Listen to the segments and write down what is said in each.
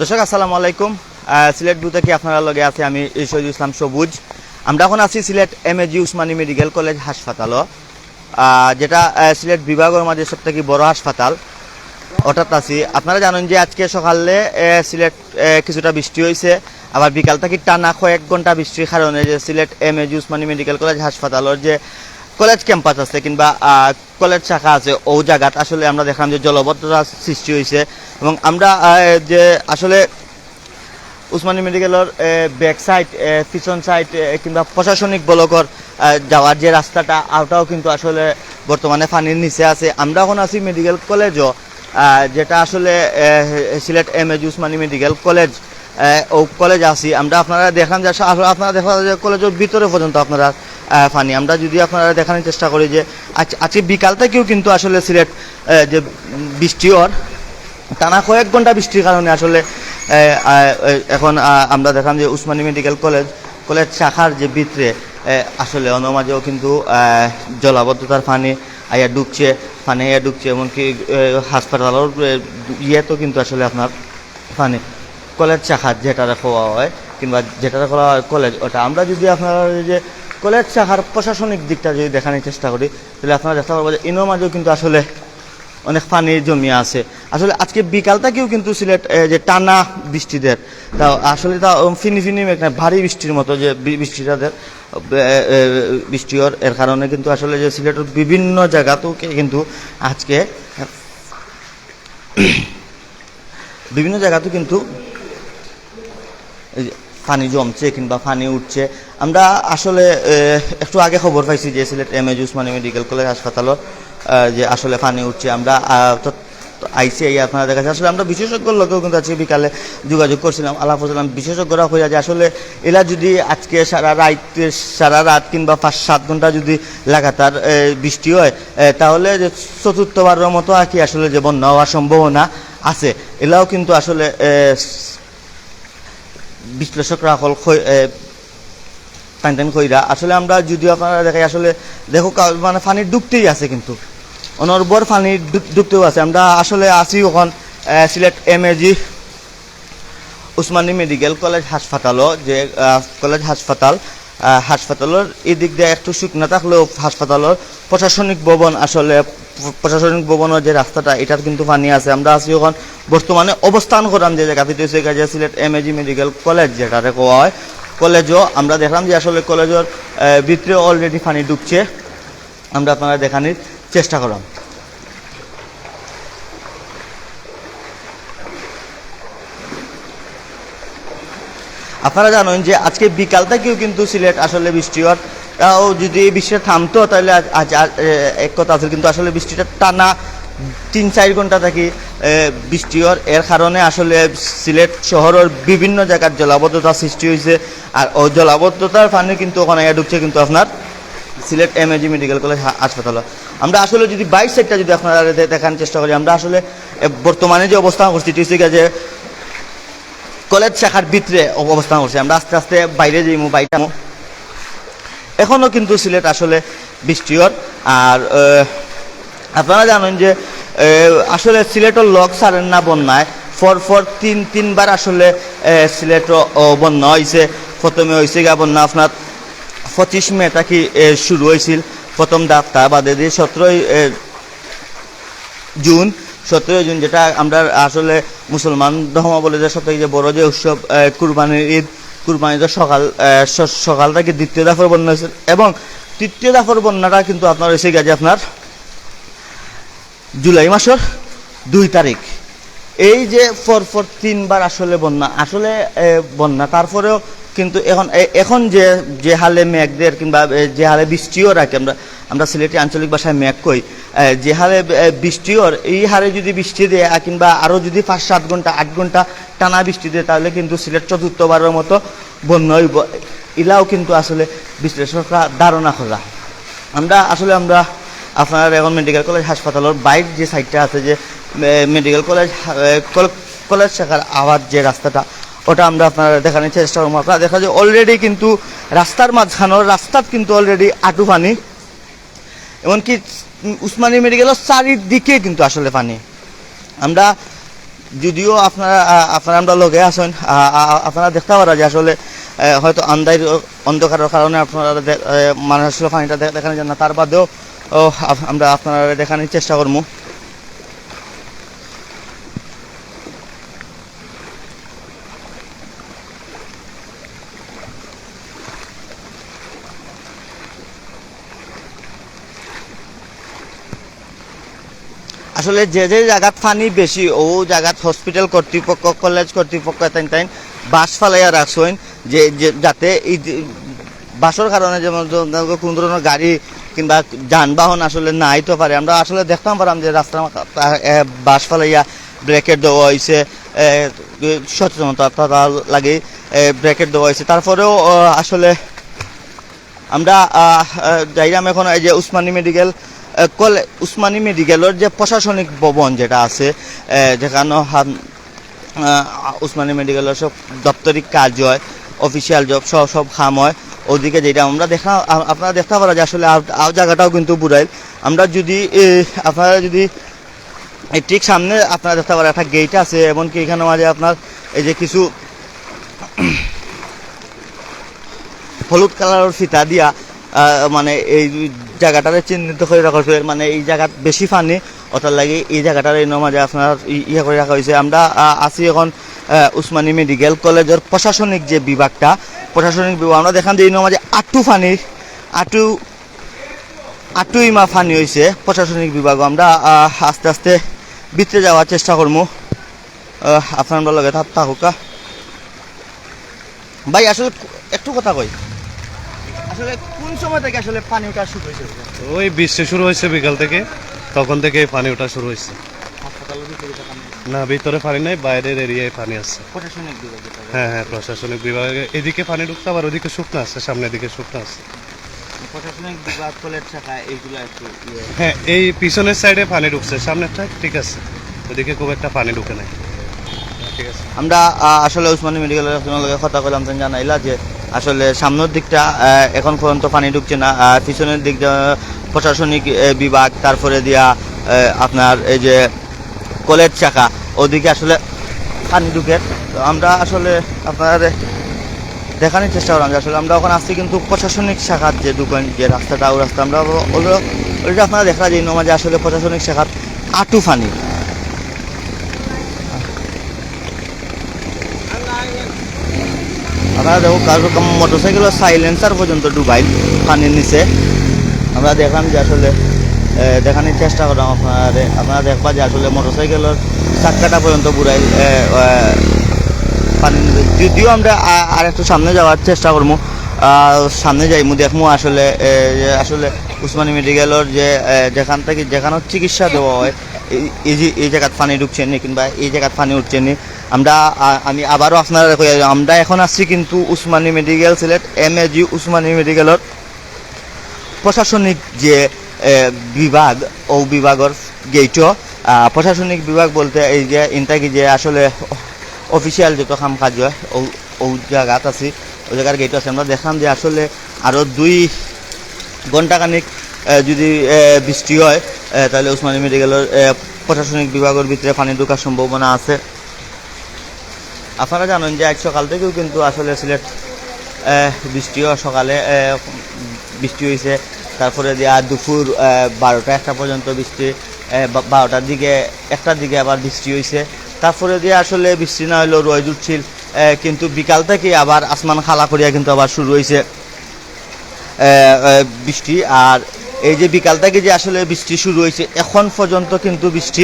দর্শক আসসালামু আলাইকুম। সিলেট ভিউ থেকে আপনারা লগে আছে আমি শহীদুল ইসলাম সবুজ। আমরা এখন আছি Sylhet MAG Osmani medical college হাসপাতালও, যেটা সিলেট বিভাগের মাঝে সবথেকে বড় হাসপাতাল ওটাত আছি। আপনারা জানেন যে আজকে সকালে সিলেট কিছুটা বৃষ্টি হয়েছে, আবার বিকাল থেকে টানা কয়েক ঘন্টা বৃষ্টির কারণে যে Sylhet MAG Osmani medical college হাসপাতালের যে কলেজ ক্যাম্পাস আছে কিংবা কলেজ শাখা আছে ও জায়গাত আসলে আমরা দেখলাম যে জলবদ্ধতা সৃষ্টি হয়েছে। এবং আমরা যে আসলে উসমানী মেডিকেলের ব্যাক সাইড পিছন সাইড কিংবা প্রশাসনিক ব্লকর যাওয়ার যে রাস্তাটা ওটাও কিন্তু আসলে বর্তমানে পানির নিচে আছে। আমরা এখন আছি মেডিকেল কলেজও, যেটা আসলে Sylhet MAG Osmani medical college ও কলেজ আছি আমরা। আপনারা দেখান যে আপনারা দেখা যায় কলেজের ভিতরে পর্যন্ত আপনারা পানি। আমরা যদি আপনারা দেখানোর চেষ্টা করি যে আজকে বিকাল থেকেও কিন্তু আসলে সিলেট যে বৃষ্টি টানা কয়েক ঘন্টা বৃষ্টির কারণে আসলে এখন আমরা দেখলাম যে উসমানী মেডিকেল কলেজ শাখার যে ভিতরে আসলে অনমাঝেও কিন্তু জলাবদ্ধতার পানি আইয়া ঢুকছে, পানি আইয়া ঢুকছে। এমনকি হাসপাতালের ইয়েতেও কিন্তু আসলে আপনার পানি কলেজ শাখার যেটা খোয়া হয় কিংবা যেটা খোলা হয় কলেজ ওটা। আমরা যদি আপনারা যে কলেজ শাখার প্রশাসনিক দিকটা যদি দেখানোর চেষ্টা করি তাহলে আপনারা দেখতে পারবো যে ইনোর মাঝেও কিন্তু আসলে অনেক পানি জমিয়ে আছে। আসলে আজকে বিকাল থেকেও কিন্তু সিলেট যে টানা বৃষ্টিদের তা আসলে তা ফিনি ভারী বৃষ্টির মতো যে বৃষ্টিটাদের বৃষ্টির এর কারণে কিন্তু আসলে যে সিলেটের বিভিন্ন জায়গাতেও কিন্তু আজকে বিভিন্ন জায়গাতেও কিন্তু পানি জমছে কিংবা পানি উঠছে। আমরা আসলে একটু আগে খবর পাইছি যে Sylhet MAG Osmani medical college হাসপাতালের যে আসলে পানি উঠছে। আমরা আইসিআই আপনারা দেখা যাচ্ছে আসলে আমরা বিশেষজ্ঞর লোকেও কিন্তু আজকে বিকালে যোগাযোগ করছিলাম, আলাপ করছিলাম। বিশেষজ্ঞরা হয়ে যায় আসলে এরা যদি আজকে সারা রাত কিংবা 5-7 ঘন্টা যদি লাগাতার বৃষ্টি হয় তাহলে যে চতুর্থবারের মতো আর কি আসলে যে বন্যা হওয়ার সম্ভাবনা আছে। এলাও কিন্তু আসলে বিশ্লেষকরা হল টাইন কইরা আসলে আমরা যদি আপনারা দেখাই আসলে দেখো মানে পানি ডুবতেই আছে, কিন্তু অনর্বর পানি ডুবতেও আছে। আমরা আসলে আছি ওখান Sylhet MAG Osmani medical college হাসপাতালও, যে কলেজ হাসপাতালের এই দিক দিয়ে একটু শুকনা থাকলেও হাসপাতালের প্রশাসনিক ভবন আসলে প্রশাসনিক ভবনের যে রাস্তাটা এটার কিন্তু পানি আছে। আমরা আছি ওখান বর্তমানে অবস্থান করাম যে জায়গাতে সিলেট এমএজি মেডিকেল কলেজ যেটাতে কোয়া হয় কলেজও। আমরা দেখলাম যে আসলে কলেজের ভিতরে অলরেডি পানি ঢুকছে। আমরা আপনারা দেখানোর চেষ্টা করলাম। আপনারা জানেন যে আজকে বিকাল থেকেও কিন্তু সিলেট আসলে বৃষ্টি হওয়ার যদি বৃষ্টিটা থামতো তাহলে আজ এক কথা আছে, কিন্তু আসলে বৃষ্টিটা টানা 3-4 ঘন্টা থেকে বৃষ্টি হওয়ার এর কারণে আসলে সিলেট শহরের বিভিন্ন জায়গার জলাবদ্ধতা সৃষ্টি হয়েছে। আর ওই জলাবদ্ধতার পানি কিন্তু ওখানে ঢুকছে কিন্তু আপনার সিলেট এমএজি মেডিকেল কলেজ হাসপাতাল। আমরা আসলে যদি বাইক সাইডটা যদি আপনারা দেখানোর চেষ্টা করি, আমরা আসলে বর্তমানে যে অবস্থান করছি যে কলেজ শাখার ভিতরে অবস্থান করছি। আমরা আস্তে আস্তে বাইরে যাইমু বাইটামু। এখনও কিন্তু সিলেট আসলে বৃষ্টির। আর আপনারা জানেন যে আসলে সিলেটের লক ছাড়েন না বন্যায়। ফর তিনবার আসলে সিলেট বন্যা হয়েছে। প্রথমে হয়েছে বন্যা আপনার 25 মে থেকে শুরু হয়েছিল প্রথম ধাপ, তা বাদে দিয়ে 17 জুন, যেটা আমরা আসলে মুসলমান ধর্মাবলী যে সবথেকে যে বড় যে উৎসব কুরবানির ঈদ, কুরবানির সকাল থেকে দ্বিতীয় দফার বন্যা হয়েছে। এবং তৃতীয় দফার বন্যাটা কিন্তু আপনার হয়েছে গেছে আপনার জুলাই মাসের 2 তারিখ। এই যে পরপর 3বার আসলে বন্যা তারপরেও কিন্তু এখন যে হালে মেঘদের কিংবা যে হালে বৃষ্টিও রাখে, আমরা সিলেটি আঞ্চলিক ভাষায় মেঘ কই, যে হারে বৃষ্টিওর এই হারে যদি বৃষ্টি দেয় কিংবা আরও যদি 5-7 ঘন্টা 8 ঘন্টা টানা বৃষ্টি দেয় তাহলে কিন্তু সিলেট চতুর্থবারের মতো বন্যা হইব। এলাও কিন্তু আসলে বিশ্লেষকরা ধারণা করা। আমরা আপনার এখন মেডিকেল কলেজ হাসপাতালের বাইক যে সাইডটা আছে যে মেডিকেল কলেজ শাখার আওয়াজ যে রাস্তাটা ওটা আমরা আপনারা দেখানোর চেষ্টা করবো। আপনারা দেখা যায় অলরেডি কিন্তু রাস্তার মাঝখানোর রাস্তাত কিন্তু অলরেডি আঁটু পানি। এমনকি উসমানী মেডিকেলের চারিদিকে কিন্তু আসলে পানি। আমরা যদিও আপনারা আমরা লগে আসেন, আপনারা দেখতে পারা যে আসলে হয়তো অন্ধকারের কারণে আপনারা মানুষ আসলে পানিটা দেখানো যায় না, তার বাদেও আমরা আপনারা দেখানোর চেষ্টা করবো। আসলে যে যে জায়গাত পানি বেশি ও জায়গাত হসপিটাল কর্তৃপক্ষ, কলেজ কর্তৃপক্ষ তাই বাস ফালাইয়া রাখছেন, যে যাতে এই বাসের কারণে যেমন কোন ধরনের গাড়ি কিংবা যানবাহন আসলে না আইতে পারে। আমরা আসলে দেখতাম পারাম যে রাস্তার বাস ফালাইয়া ব্রেকেট দেওয়া হয়েছে, সচেতনতা লাগে ব্রেকেট দেওয়া হয়েছে। তারপরেও আসলে আমরা যাইলাম এখন এই যে উসমানী মেডিকেলের যে প্রশাসনিক ভবন যেটা আছে, যেখানে উসমানী মেডিকেলের সব দপ্তরিক কাজ হয়, অফিসিয়াল জব সব কাম হয়, ওদিকে যেটা আমরা আপনারা দেখতে পারা যে আসলে জায়গাটাও কিন্তু বুড়াইল। আমরা যদি আপনারা যদি ঠিক সামনে আপনারা দেখতে পারেন একটা গেট আছে, এমনকি এখানে মাঝে আপনার এই যে কিছু হলুদ কালারের ফিতা দিয়া মানে এই জায়গাটারে চিহ্নিত করে রাখা হয়েছে, মানে এই জায়গাত বেশি পানি, ওটার লাগে এই জায়গাটার এই মাঝে আপনার ইয়ে করে রাখা হয়েছে। আমরা আছি এখন উসমানী মেডিকেল কলেজের প্রশাসনিক যে বিভাগটা, প্রশাসনিক বিভাগ আমরা দেখান যে এই মাঝে আটু ইমা ফানি হয়েছে প্রশাসনিক বিভাগ। আমরা আস্তে আস্তে ভিতরে যাওয়ার চেষ্টা করবো, আপনার লগে থাকুকা। ভাই আসলে একটু কথা কই, আসলে কোন সময় থেকে আসলে পানি ওঠা শুরু হয়েছে? ওই বৃষ্টি শুরু হয়েছে বিকাল থেকে, তখন থেকে পানি ওঠা শুরু হয়েছে। না ভিতরে পানি নাই, বাইরের এরিয়ায় পানি আছে। প্রশাসনিক বিভাগ? হ্যাঁ, প্রশাসনিক বিভাগে এদিকে পানি ঢুকতে, আবার ওদিকে শুকনো আছে, সামনের দিকে শুকনো আছে। প্রশাসনিক বিভাগ কলেজ শাখা এইগুলো একটু হ্যাঁ, এই পিছনের সাইডে পানি ঢুকছে, সামনেরটা ঠিক আছে, ওদিকে খুব একটা পানি ঢুকে নাই। ঠিক আছে, আমরা আসলে উসমানী মেডিকেলের লগে কথা বললাম, তো জানাইলা যে আসলে সামনের দিকটা এখন পর্যন্ত পানি ঢুকছে না, পিছনের দিকটা প্রশাসনিক বিভাগ, তারপরে দিয়া আপনার এই যে কলেজ শাখা ওদিকে আসলে পানি ঢুকে। তো আমরা আসলে আপনার দেখানোর চেষ্টা করলাম যে আসলে আমরা ওখানে আসছি, কিন্তু প্রশাসনিক শাখার যে দোকান যে রাস্তাটা, ও রাস্তা আমরা ওইটা আপনারা দেখা যায় যে আসলে প্রশাসনিক শাখার আটু পানি। আপনারা দেখো মোটরসাইকেলের সাইলেন্সার পর্যন্ত ডুবাইল পানির নিচে। আমরা দেখলাম যে আসলে দেখানোর চেষ্টা করলাম আপনারা দেখবা যে আসলে মোটরসাইকেলের চাক্কাটা পর্যন্ত বুড়াইল পানির নিচে। যদিও আমরা আর একটু সামনে যাওয়ার চেষ্টা করবো, সামনে যাইমু দেখবো আসলে আসলে উসমানী মেডিকেলের যে যেখানে চিকিৎসা দেওয়া হয় এই জায়গাত পানি ঢুকছে নি কিংবা এই জায়গাত পানি উঠছে নি। আমি আবারও আপনারা আমরা এখন আসছি কিন্তু উসমানী মেডিকেল, সিলেট MAG উসমানী মেডিকেলের প্রশাসনিক যে বিভাগ, ও বিভাগের গেটও প্রশাসনিক বিভাগ বলতে এই যে ইনটাকি যে আসলে অফিসিয়াল যত কাম কাজ হয় ও জায়গাত আছি, ওই জায়গার গেট আছে। আমরা দেখলাম যে আসলে আরও 2 ঘন্টাখানিক যদি বৃষ্টি হয় তাহলে উসমানী মেডিকেলের প্রশাসনিক বিভাগের ভিতরে পানি ঢোকার সম্ভাবনা আছে। আপনারা জানেন যে আজ সকাল থেকেও কিন্তু আসলে সিলেট বৃষ্টিও সকালে বৃষ্টি হয়েছে, তারপরে দিয়া দুপুর 12টা-1টা পর্যন্ত বৃষ্টি, 12টার দিকে 1টার দিকে আবার বৃষ্টি হয়েছে। তারপরে দিয়ে আসলে বৃষ্টি না হলেও রোদ উঠছিল, কিন্তু বিকাল থেকে আবার আসমান খালা করিয়া কিন্তু আবার শুরু হয়েছে বৃষ্টি। আর এই যে বিকাল থেকে যে আসলে বৃষ্টি শুরু হয়েছে, এখন পর্যন্ত কিন্তু বৃষ্টি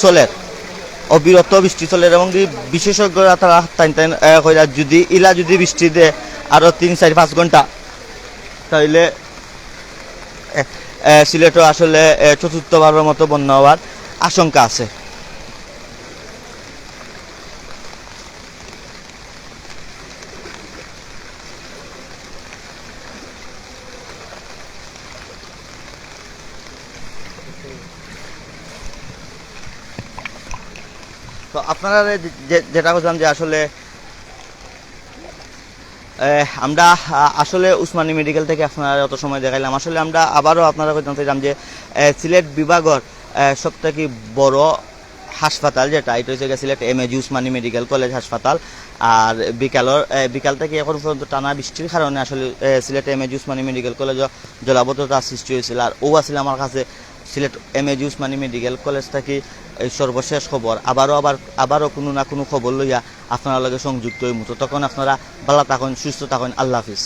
চলে, অবিরত বৃষ্টি চলে। এবং বিশেষজ্ঞরা তারা যদি বৃষ্টি দেয় আরও 3-4-5 ঘন্টা, তাহলে সিলেটও আসলে চতুর্থবারের মতো বন্যা হওয়ার আশঙ্কা আছে। তো আপনারা যেটা বললাম যে আসলে আমরা আসলে উসমানী মেডিকেল থেকে আপনারা অত সময় দেখাইলাম, আসলে আমরা আবারও আপনারা জানতে চাইলাম যে সিলেট বিভাগের সবথেকে বড় হাসপাতাল যেটা এটা হচ্ছে Sylhet MAG Osmani medical college হাসপাতাল। আর বিকাল থেকে এখন পর্যন্ত টানা বৃষ্টির কারণে আসলে সিলেট এমএজি উসমানী মেডিকেল কলেজও জলাবদ্ধতার সৃষ্টি হয়েছিল। আর ও আসলে আমার কাছে Sylhet MAG Osmani medical college থেকে এই সর্বশেষ খবর। আবারও কোনো না কোনো খবর লইয়া আপনারা লগে সংযুক্ত হইমু। তো তখন আপনারা ভালো থাকুন, সুস্থ থাকুন। আল্লাহ হাফিজ।